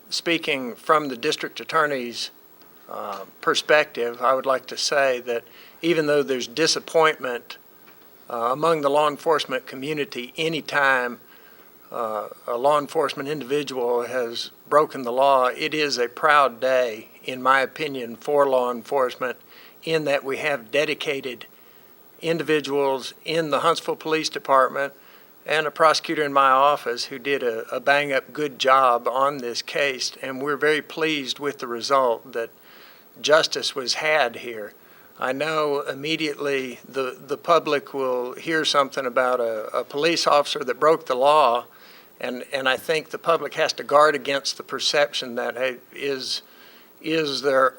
Speaking from the district attorney's perspective, I would like to say that even though there's disappointment among the law enforcement community anytime a law enforcement individual has broken the law, it is a proud day, in my opinion, for law enforcement in that we have dedicated individuals in the Huntsville Police Department and a prosecutor in my office who did a bang-up good job on this case, and we're very pleased with the result that justice was had here. I know immediately the public will hear something about a police officer that broke the law, and I think the public has to guard against the perception that, hey,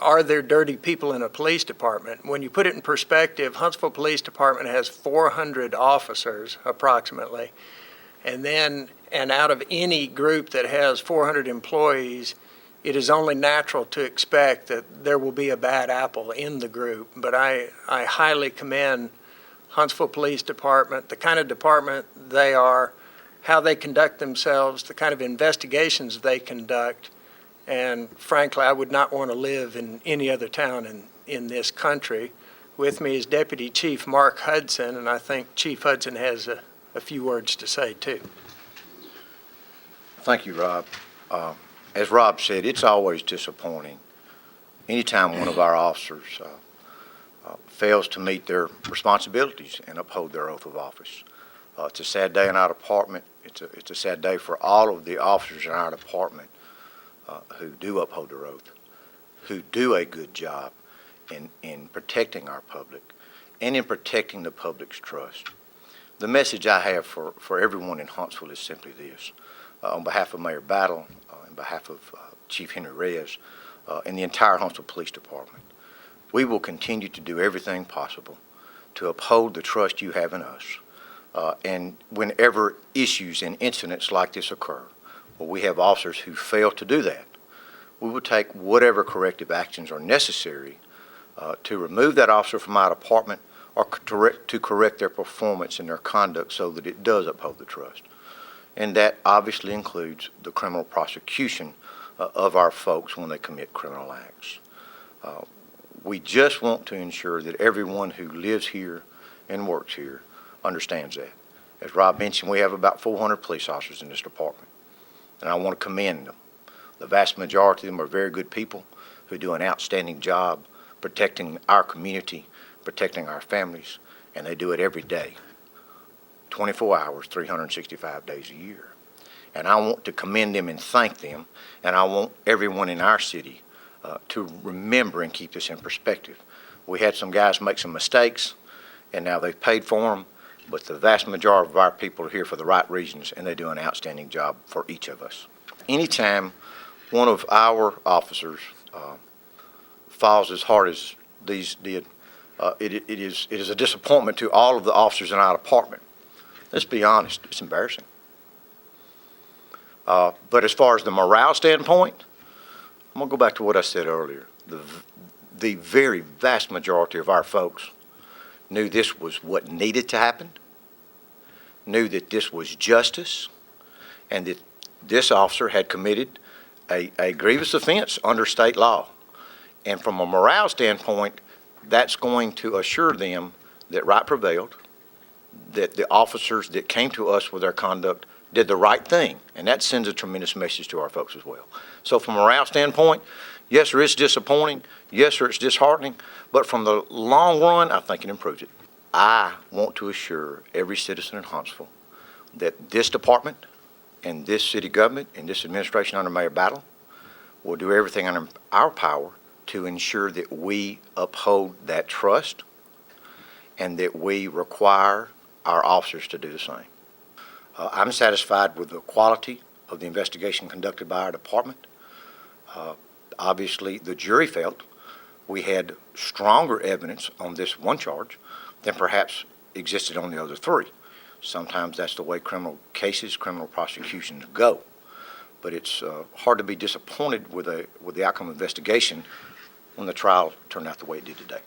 are there dirty people in a police department? When you put it in perspective, Huntsville Police Department has 400 officers approximately, and out of any group that has 400 employees, it is only natural to expect that there will be a bad apple in the group. But I highly commend Huntsville Police Department, the kind of department they are, how they conduct themselves, the kind of investigations they conduct. And frankly, I would not want to live in any other town in this country. With me is Deputy Chief Mark Hudson, and I think Chief Hudson has a few words to say too. Thank you, Rob. As Rob said, it's always disappointing anytime one of our officers fails to meet their responsibilities and uphold their oath of office. It's a sad day in our department. It's a sad day for all of the officers in our department who do uphold their oath, who do a good job in protecting our public and in protecting the public's trust. The message I have for everyone in Huntsville is simply this. On behalf of Mayor Battle, on behalf of Chief Henry Reyes, and the entire Huntsville Police Department, we will continue to do everything possible to uphold the trust you have in us. And whenever issues and incidents like this occur, where we have officers who fail to do that, we will take whatever corrective actions are necessary to remove that officer from our department or to correct their performance and their conduct so that it does uphold the trust. And that obviously includes the criminal prosecution of our folks when they commit criminal acts. We just want to ensure that everyone who lives here and works here understands that. As Rob mentioned, we have about 400 police officers in this department, and I want to commend them. The vast majority of them are very good people who do an outstanding job protecting our community, protecting our families, and they do it every day, 24 hours, 365 days a year. And I want to commend them and thank them, and I want everyone in our city to remember and keep this in perspective. We had some guys make some mistakes, and now they've paid for them, but the vast majority of our people are here for the right reasons, and they do an outstanding job for each of us. Anytime one of our officers falls as hard as these did, it is a disappointment to all of the officers in our department. Let's be honest, it's embarrassing. But as far as the morale standpoint, I'm going to go back to what I said earlier. The very vast majority of our folks knew this was what needed to happen, knew that this was justice, and that this officer had committed a grievous offense under state law. And from a morale standpoint, that's going to assure them that right prevailed, that the officers that came to us with their conduct did the right thing, and that sends a tremendous message to our folks as well. So from a morale standpoint, yes, sir, it's disappointing. Yes, sir, it's disheartening. But from the long run, I think it improves it. I want to assure every citizen in Huntsville that this department and this city government and this administration under Mayor Battle will do everything under our power to ensure that we uphold that trust and that we require our officers to do the same. I'm satisfied with the quality of the investigation conducted by our department. Obviously, the jury felt we had stronger evidence on this one charge than perhaps existed on the other three. Sometimes that's the way criminal cases, criminal prosecutions go. But it's hard to be disappointed with the outcome of the investigation when the trial turned out the way it did today.